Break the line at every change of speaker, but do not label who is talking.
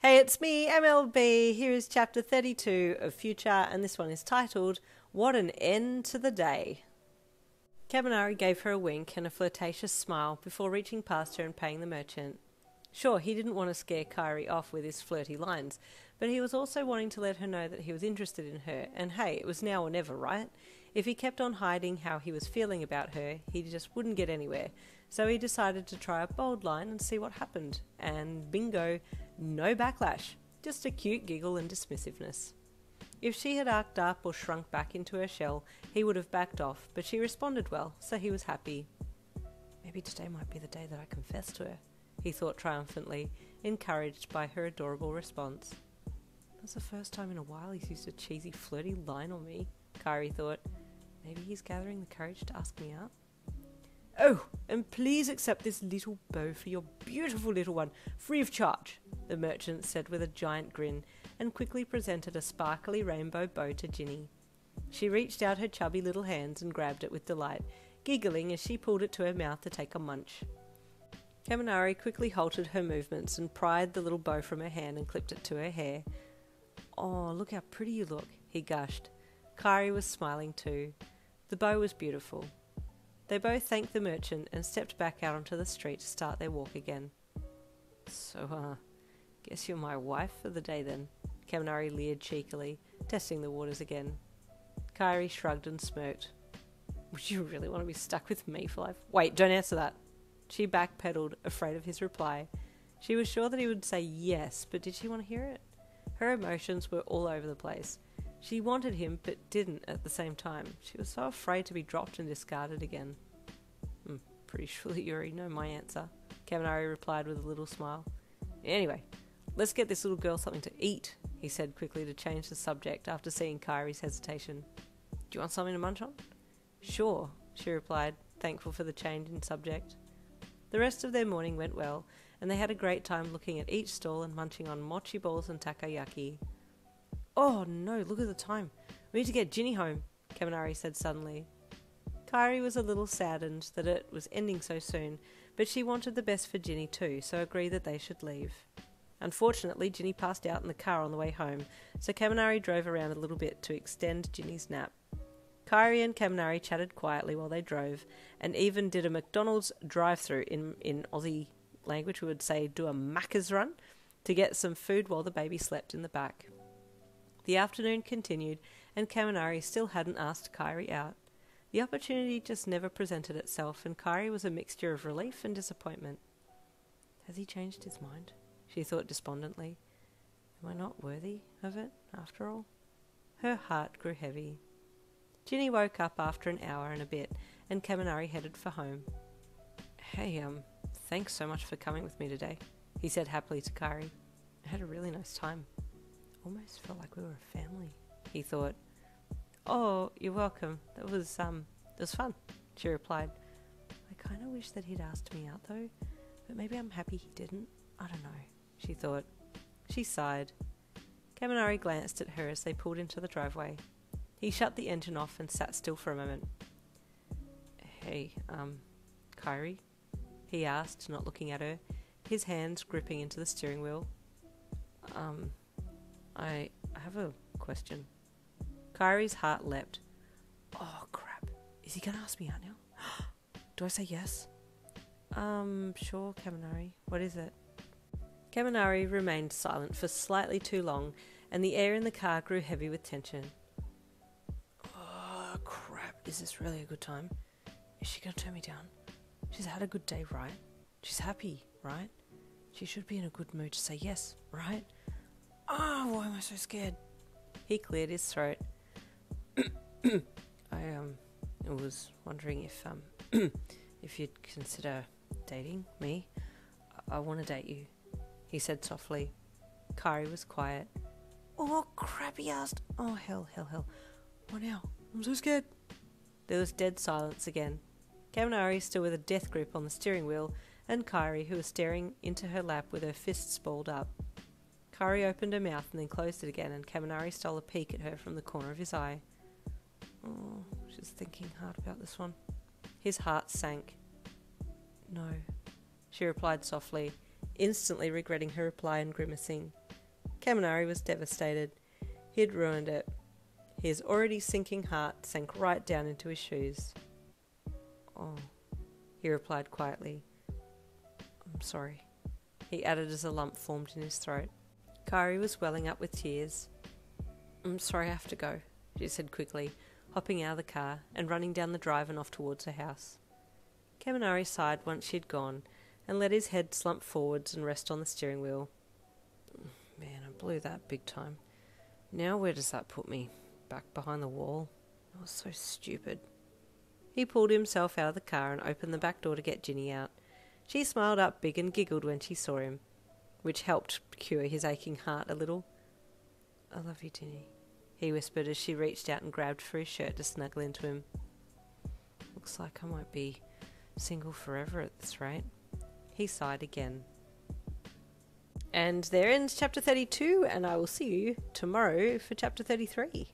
Hey, it's me, MLB. Here is chapter 32 of Future, and this one is titled, What an End to the Day. Kaminari gave her a wink and a flirtatious smile before reaching past her and paying the merchant. Sure, he didn't want to scare Kairi off with his flirty lines, but he was also wanting to let her know that he was interested in her, and hey, it was now or never, right? If he kept on hiding how he was feeling about her, he just wouldn't get anywhere, so he decided to try a bold line and see what happened, and bingo, no backlash, just a cute giggle and dismissiveness. If she had arced up or shrunk back into her shell, he would have backed off, but she responded well, so he was happy. Maybe today might be the day that I confess to her, he thought triumphantly, encouraged by her adorable response. That's the first time in a while he's used a cheesy, flirty line on me, Kairi thought. Maybe he's gathering the courage to ask me out. Oh, and please accept this little bow for your beautiful little one, free of charge, the merchant said with a giant grin, and quickly presented a sparkly rainbow bow to Ginny. She reached out her chubby little hands and grabbed it with delight, giggling as she pulled it to her mouth to take a munch. Kaminari quickly halted her movements and pried the little bow from her hand and clipped it to her hair. Oh, look how pretty you look, he gushed. Kairi was smiling too. The bow was beautiful. They both thanked the merchant and stepped back out onto the street to start their walk again. So, guess you're my wife for the day then, Kaminari leered cheekily, testing the waters again. Kairi shrugged and smirked. Would you really want to be stuck with me for life? Wait, don't answer that. She backpedaled, afraid of his reply. She was sure that he would say yes, but did she want to hear it? Her emotions were all over the place. She wanted him, but didn't at the same time. She was so afraid to be dropped and discarded again. I'm pretty sure that you already know my answer, Kaminari replied with a little smile. Anyway, let's get this little girl something to eat, he said quickly to change the subject after seeing Kairi's hesitation. Do you want something to munch on? Sure, she replied, thankful for the change in subject. The rest of their morning went well, and they had a great time looking at each stall and munching on mochi balls and takoyaki. Oh no, look at the time. We need to get Ginny home, Kaminari said suddenly. Kairi was a little saddened that it was ending so soon, but she wanted the best for Ginny too, so agreed that they should leave. Unfortunately, Ginny passed out in the car on the way home, so Kaminari drove around a little bit to extend Ginny's nap. Kairi and Kaminari chatted quietly while they drove, and even did a McDonald's drive-through in Aussie language. We would say do a Macca's run to get some food while the baby slept in the back. The afternoon continued, and Kaminari still hadn't asked Kairi out. The opportunity just never presented itself, and Kairi was a mixture of relief and disappointment. Has he changed his mind? She thought despondently. Am I not worthy of it, after all? Her heart grew heavy. Ginny woke up after an hour and a bit, and Kaminari headed for home. Hey, thanks so much for coming with me today, he said happily to Kairi. I had a really nice time. Almost felt like we were a family, he thought. Oh, you're welcome. It was fun, she replied. I kind of wish that he'd asked me out though, but maybe I'm happy he didn't. I don't know, she thought. She sighed. Kaminari glanced at her as they pulled into the driveway. He shut the engine off and sat still for a moment. Hey, Kairi? He asked, not looking at her, his hands gripping into the steering wheel. I have a question. Kairi's heart leapt. Oh, crap. Is he going to ask me out now? Do I say yes? Sure, Kaminari. What is it? Kaminari remained silent for slightly too long, and the air in the car grew heavy with tension. Oh, crap. Is this really a good time? Is she going to turn me down? She's had a good day, right? She's happy, right? She should be in a good mood to say yes, right? Oh, why am I so scared? He cleared his throat. I was wondering if you'd consider dating me. I want to date you, he said softly. Kairi was quiet. Oh, crap, he asked. Oh, hell. What now? I'm so scared. There was dead silence again. Kaminari still with a death grip on the steering wheel, and Kairi, who was staring into her lap with her fists balled up. Kairi opened her mouth and then closed it again, and Kaminari stole a peek at her from the corner of his eye. Oh, she's thinking hard about this one. His heart sank. No, she replied softly, instantly regretting her reply and grimacing. Kaminari was devastated. He'd ruined it. His already sinking heart sank right down into his shoes. "Oh," he replied quietly. "I'm sorry," he added as a lump formed in his throat. Kairi was welling up with tears. "I'm sorry I have to go," she said quickly, hopping out of the car and running down the drive and off towards her house. Kaminari sighed once she'd gone and let his head slump forwards and rest on the steering wheel. "Man, I blew that big time. Now where does that put me? Back behind the wall? I was so stupid." He pulled himself out of the car and opened the back door to get Ginny out. She smiled up big and giggled when she saw him, which helped cure his aching heart a little. "I love you, Ginny," he whispered as she reached out and grabbed for his shirt to snuggle into him. "Looks like I might be single forever at this rate." He sighed again. And there ends chapter 32, and I will see you tomorrow for chapter 33.